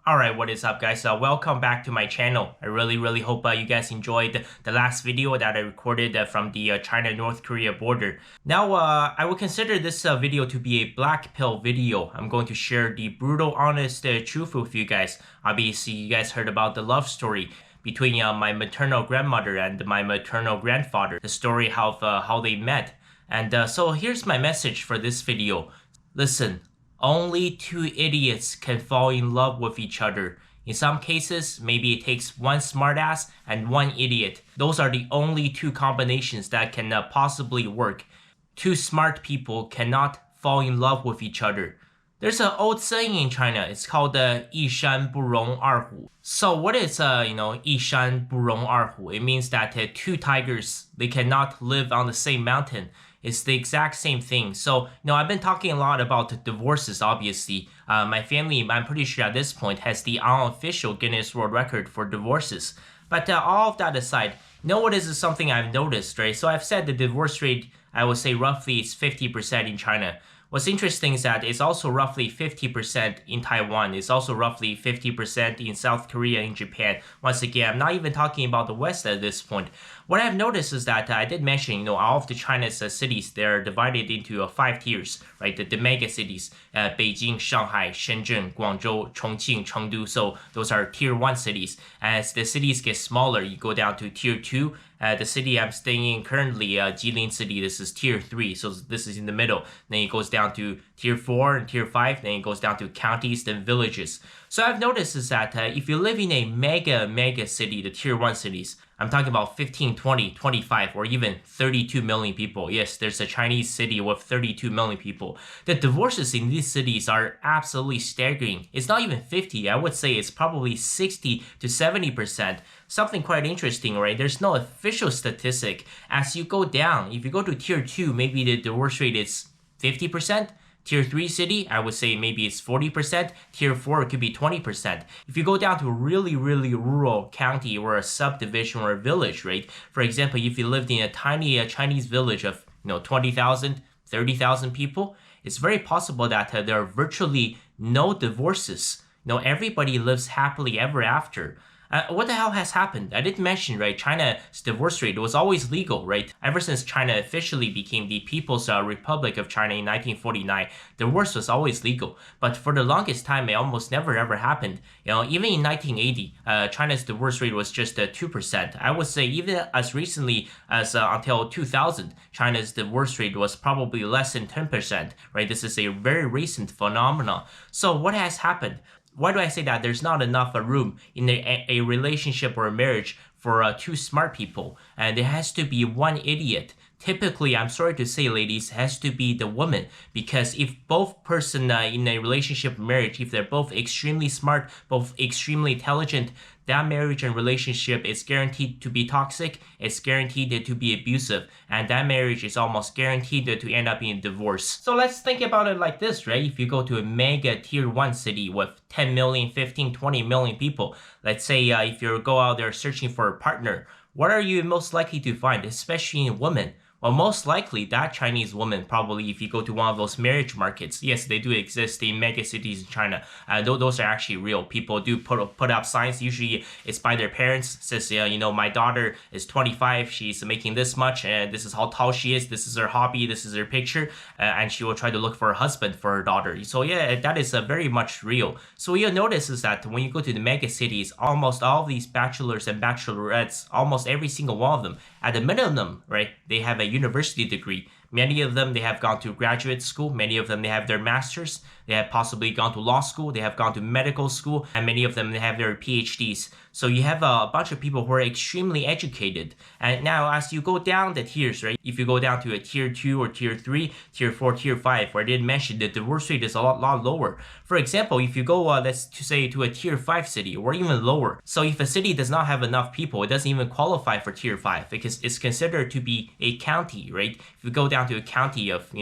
Alright, what is up guys? Welcome back to my channel. I really hope you guys enjoyed the last video that I recorded from the China-North Korea border. Now, I would consider this video to be a black pill video. I'm going to share the brutal, honest truth with you guys. Obviously, you guys heard about the love story between my maternal grandmother and my maternal grandfather. The story of how they met. And so here's my message for this video. Listen. Only two idiots can fall in love with each other. In some cases, maybe it takes one smartass and one idiot. Those are the only two combinations that can possibly work. Two smart people cannot fall in love with each other. There's an old saying in China. It's called 一山不容二虎. So what is 一山不容二虎? It means that two tigers, they cannot live on the same mountain. It's the exact same thing. So, I've been talking a lot about divorces, obviously. My family, I'm pretty sure at this point, has the unofficial Guinness World Record for divorces. But all of that aside, what is something I've noticed, right? So I've said the divorce rate, I would say roughly is 50% in China. What's interesting is that it's also roughly 50% in Taiwan. It's also roughly 50% in South Korea and Japan. Once again, I'm not even talking about the West at this point. What I've noticed is that I did mention, all of the China's cities, they're divided into 5 tiers, right? The mega cities, Beijing, Shanghai, Shenzhen, Guangzhou, Chongqing, Chengdu. So those are tier 1 cities. As the cities get smaller, you go down to tier 2. The city I'm staying in currently, Jilin City, this is tier 3, so this is in the middle. Then it goes down to tier 4 and tier 5, then it goes down to counties, then villages. So I've noticed is that if you live in a mega city, the tier 1 cities, I'm talking about 15, 20, 25, or even 32 million people. Yes, there's a Chinese city with 32 million people. The divorces in these cities are absolutely staggering. It's not even 50. I would say it's probably 60 to 70%. Something quite interesting, right? There's no official statistic. As you go down, if you go to tier 2, maybe the divorce rate is 50%. Tier 3 city, I would say maybe it's 40%. Tier 4, it could be 20%. If you go down to a really rural county or a subdivision or a village, right? For example, if you lived in a tiny Chinese village of 20,000, 30,000 people, it's very possible that there are virtually no divorces. Everybody lives happily ever after. What the hell has happened? I did mention, right, China's divorce rate was always legal, right? Ever since China officially became the People's Republic of China in 1949, divorce was always legal. But for the longest time, it almost never ever happened. Even in 1980, China's divorce rate was just 2%. I would say even as recently as until 2000, China's divorce rate was probably less than 10%, right? This is a very recent phenomenon. So what has happened? Why do I say that there's not enough room in a relationship or a marriage for two smart people? And there has to be one idiot. Typically, I'm sorry to say, ladies, has to be the woman. Because if both person in a relationship or marriage, if they're both extremely smart, both extremely intelligent, that marriage and relationship is guaranteed to be toxic, it's guaranteed to be abusive, and that marriage is almost guaranteed to end up in divorce. So let's think about it like this, right? If you go to a mega tier 1 city with 10 million, 15, 20 million people, let's say if you go out there searching for a partner, what are you most likely to find, especially in women? Well, most likely that Chinese woman, probably if you go to one of those marriage markets, yes, they do exist in mega cities in China. Those are actually real. People do put up signs. Usually it's by their parents. Says, my daughter is 25. She's making this much, and this is how tall she is. This is her hobby. This is her picture, and she will try to look for a husband for her daughter. So yeah, that is very much real. So what you'll notice is that when you go to the mega cities, almost all of these bachelors and bachelorettes, almost every single one of them, at the minimum, right, they have a university degree. Many of them, they have gone to graduate school. Many of them, they have their masters. They have possibly gone to law school. They have gone to medical school. And many of them, they have their PhDs. So you have a bunch of people who are extremely educated. And now as you go down the tiers, right? If you go down to a tier 2 or tier 3, tier 4, tier 5, where I did mention the divorce rate is a lot lower. For example, if you go, let's say to a tier 5 city or even lower. So if a city does not have enough people, it doesn't even qualify for tier 5 because it's considered to be a county, right? If you go down to a county of,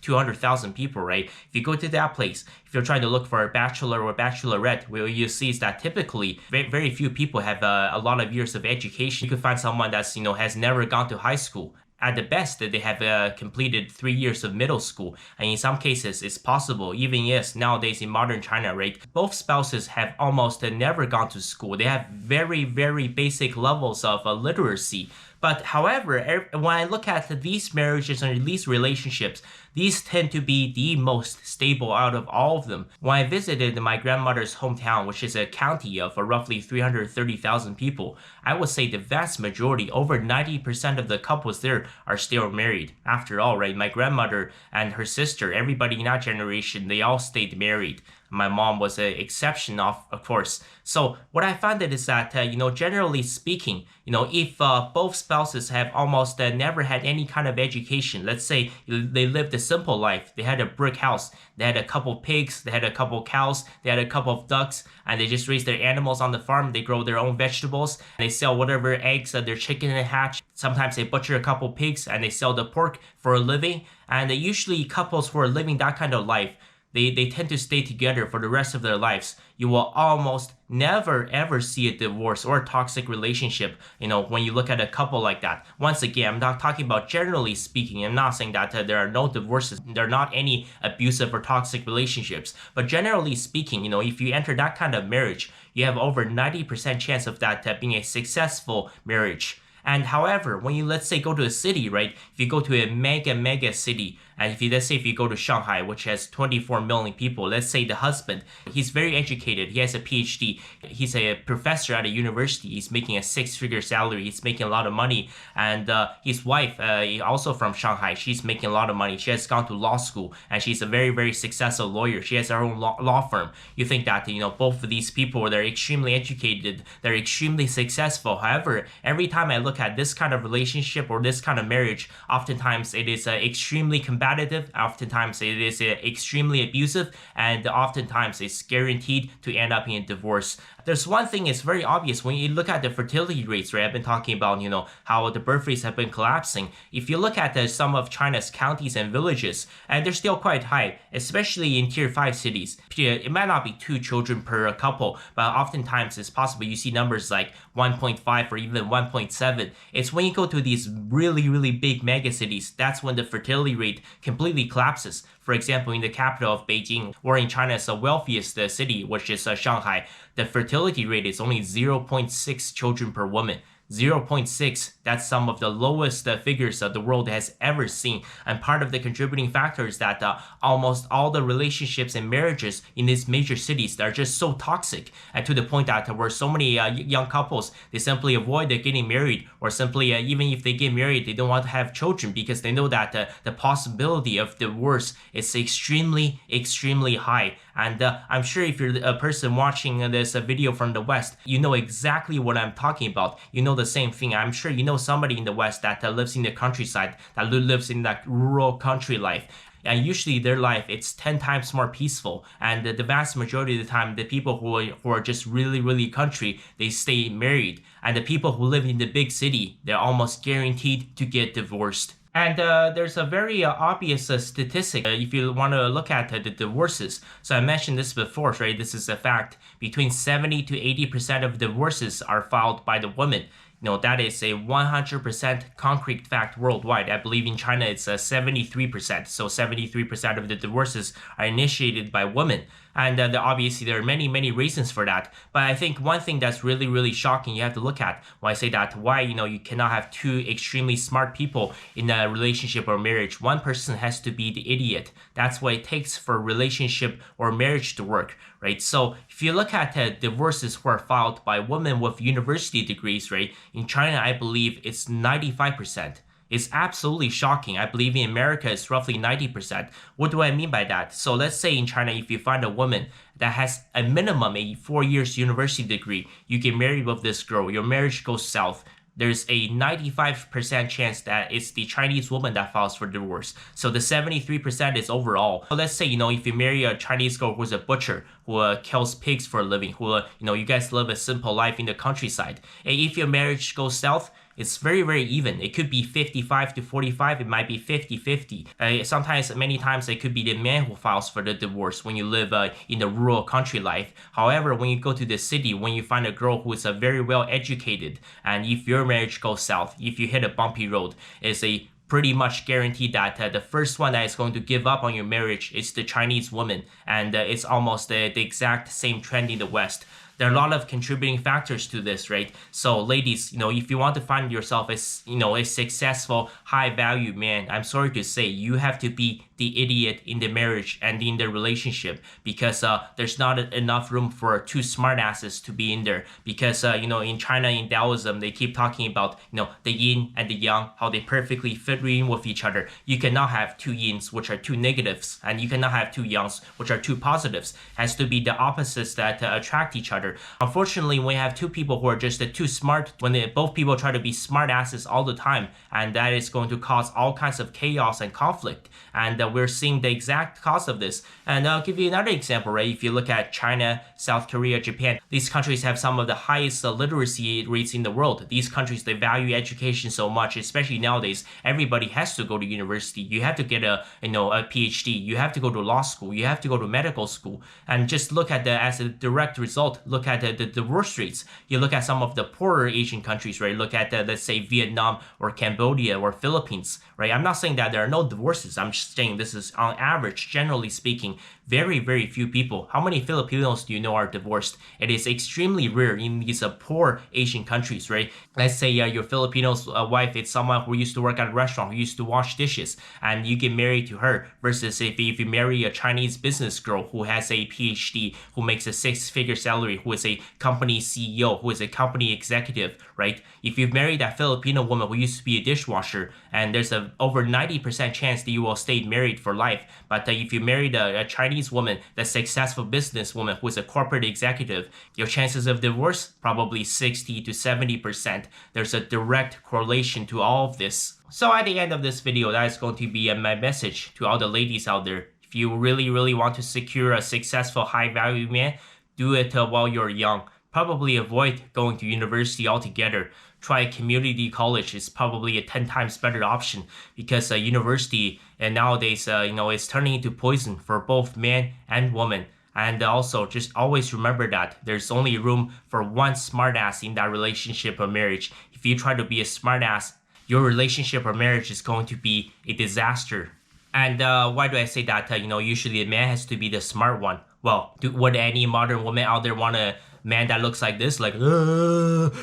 200,000 people, right? If you go to that place, if you're trying to look for a bachelor or bachelorette, what you see is that typically very few people have a lot of years of education. You could find someone that's, has never gone to high school. At the best, they have completed 3 years of middle school, and in some cases, it's possible, even yes, nowadays in modern China, right, both spouses have almost never gone to school. They have very, very basic levels of literacy. But however, when I look at these marriages and these relationships, these tend to be the most stable out of all of them. When I visited my grandmother's hometown, which is a county of roughly 330,000 people, I would say the vast majority, over 90% of the couples there are still married. After all, right, my grandmother and her sister, everybody in that generation, they all stayed married. My mom was an exception, of course. So what I found is that, generally speaking, if both spouses have almost never had any kind of education, let's say they lived a simple life, they had a brick house, they had a couple pigs, they had a couple cows, they had a couple of ducks, and they just raise their animals on the farm, they grow their own vegetables, they sell whatever eggs that their chicken hatch. Sometimes they butcher a couple pigs and they sell the pork for a living. And usually couples who are living that kind of life, they tend to stay together for the rest of their lives. You will almost never ever see a divorce or a toxic relationship, when you look at a couple like that. Once again, I'm not talking about generally speaking. I'm not saying that there are no divorces. There are not any abusive or toxic relationships. But generally speaking, if you enter that kind of marriage, you have over 90% chance of that being a successful marriage. And however, when you, let's say, go to a city, right? If you go to a mega city, and let's say if you go to Shanghai, which has 24 million people, let's say the husband, he's very educated, he has a PhD, he's a professor at a university, he's making a 6-figure salary, he's making a lot of money, and his wife, also from Shanghai, she's making a lot of money, she has gone to law school, and she's a very, very successful lawyer, she has her own law firm. You think that, both of these people, they're extremely educated, they're extremely successful. However, every time I look at this kind of relationship or this kind of marriage, oftentimes it is extremely combative, oftentimes it is extremely abusive, and oftentimes it's guaranteed to end up in a divorce. There's one thing it's very obvious when you look at the fertility rates, right? I've been talking about, how the birth rates have been collapsing. If you look at some of China's counties and villages, and they're still quite high, especially in tier 5 cities. It might not be 2 children per couple, but oftentimes it's possible you see numbers like 1.5 or even 1.7. It's when you go to these really, really big mega cities, that's when the fertility rate completely collapses. For example, in the capital of Beijing, or in China's wealthiest city, which is Shanghai, the fertility rate is only 0.6 children per woman. 0.6, that's some of the lowest figures that the world has ever seen. And part of the contributing factor is that almost all the relationships and marriages in these major cities are just so toxic, and to the point that where so many young couples, they simply avoid getting married, or simply even if they get married, they don't want to have children because they know that the possibility of divorce is extremely, extremely high. And I'm sure if you're a person watching this video from the West, you know exactly what I'm talking about. You know the same thing. I'm sure you know somebody in the West that lives in the countryside, that lives in that rural country life. And usually their life, it's 10 times more peaceful. And the vast majority of the time, the people who are just really, really country, they stay married. And the people who live in the big city, they're almost guaranteed to get divorced. And there's a very obvious statistic if you want to look at the divorces. So I mentioned this before, right? This is a fact. Between 70 to 80% of divorces are filed by the women. That is a 100% concrete fact worldwide. I believe in China it's 73%. So 73% of the divorces are initiated by women. And obviously there are many, many reasons for that. But I think one thing that's really, really shocking you have to look at when I say that, why, you cannot have 2 extremely smart people in a relationship or marriage. One person has to be the idiot. That's what it takes for a relationship or marriage to work, right? So if you look at divorces who are filed by women with university degrees, right? In China, I believe it's 95%. It's absolutely shocking. I believe in America it's roughly 90%. What do I mean by that? So let's say in China, if you find a woman that has a minimum a 4 years university degree, you get married with this girl, your marriage goes south. There's a 95% chance that it's the Chinese woman that files for divorce. So the 73% is overall. So let's say, if you marry a Chinese girl who's a butcher, who kills pigs for a living, who, you guys live a simple life in the countryside. And if your marriage goes south, It's very, very even. It could be 55 to 45. It might be 50-50. Sometimes, many times, it could be the man who files for the divorce when you live in the rural country life. However, when you go to the city, when you find a girl who is very well educated, and if your marriage goes south, if you hit a bumpy road, it's a pretty much guaranteed that the first one that is going to give up on your marriage is the Chinese woman, and it's almost the exact same trend in the West. There are a lot of contributing factors to this, right? So ladies, if you want to find yourself as, a successful, high-value man, I'm sorry to say, you have to be the idiot in the marriage and in the relationship, because there's not enough room for two smartasses to be in there. Because, in China, in Taoism, they keep talking about, the yin and the yang, how they perfectly fit in with each other. You cannot have two yins, which are two negatives, and you cannot have two yangs, which are two positives. It has to be the opposites that attract each other. Unfortunately, when you have two people who are just too smart, when both people try to be smart asses all the time, and that is going to cause all kinds of chaos and conflict. And we're seeing the exact cause of this. And I'll give you another example, right? If you look at China, South Korea, Japan, these countries have some of the highest literacy rates in the world. These countries, they value education so much, especially nowadays. Everybody has to go to university. You have to get a PhD. You have to go to law school. You have to go to medical school. And just look at as a direct result, look at the divorce rates. You look at some of the poorer Asian countries, right? Look at let's say Vietnam or Cambodia or Philippines, right? I'm not saying that there are no divorces. I'm just saying this is on average, generally speaking, very, very few people. How many Filipinos do you know are divorced? It is extremely rare in these poor Asian countries, right? Let's say your Filipino's wife is someone who used to work at a restaurant, who used to wash dishes, and you get married to her, versus if you marry a Chinese business girl who has a PhD, who makes a six-figure salary, who is a company CEO, who is a company executive, right? If you marry that Filipino woman who used to be a dishwasher, and there's a over 90% chance that you will stay married for life. But if you married a Chinese woman, the successful businesswoman who is a corporate executive, your chances of divorce, probably 60 to 70%. There's a direct correlation to all of this. So at the end of this video, that is going to be my message to all the ladies out there. If you really, really want to secure a successful, high-value man, do it while you're young. Probably avoid going to university altogether. Try community college. Is probably a 10 times better option, because university and nowadays is turning into poison for both man and woman. And also, just always remember that there's only room for one smartass in that relationship or marriage. If you try to be a smartass, your relationship or marriage is going to be a disaster. And why do I say that? Usually a man has to be the smart one. Well, would any modern woman out there want a man that looks like this? Like, look,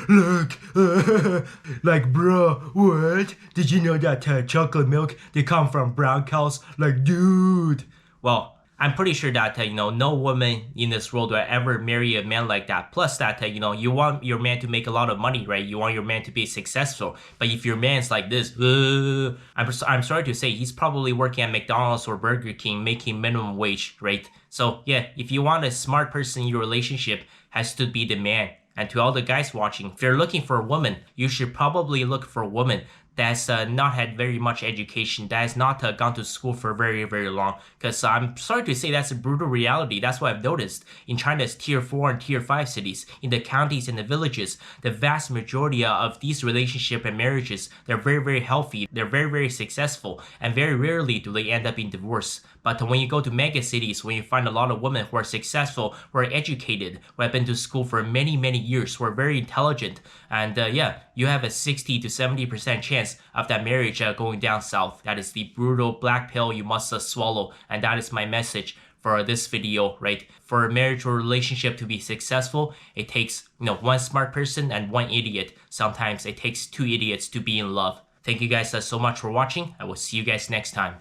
like, bro, what? Did you know that chocolate milk, they come from brown cows? Like, dude. Well, I'm pretty sure that, no woman in this world will ever marry a man like that. Plus that, you want your man to make a lot of money, right? You want your man to be successful. But if your man's like this, I'm sorry to say, he's probably working at McDonald's or Burger King making minimum wage, right? So yeah, if you want a smart person in your relationship, has to be the man. And to all the guys watching, if you're looking for a woman, you should probably look for a woman that's not had very much education, that has not gone to school for very, very long. Because I'm sorry to say, that's a brutal reality. That's what I've noticed in China's tier 4 and tier 5 cities, in the counties and the villages. The vast majority of these relationships and marriages, they're very, very healthy. They're very, very successful. And very rarely do they end up in divorce. But when you go to mega cities, when you find a lot of women who are successful, who are educated, who have been to school for many, many years, who are very intelligent, and yeah, you have a 60 to 70% chance of that marriage going down south. That is the brutal black pill you must swallow. And that is my message for this video, right? For a marriage or relationship to be successful, it takes, one smart person and one idiot. Sometimes it takes two idiots to be in love. Thank you guys so much for watching. I will see you guys next time.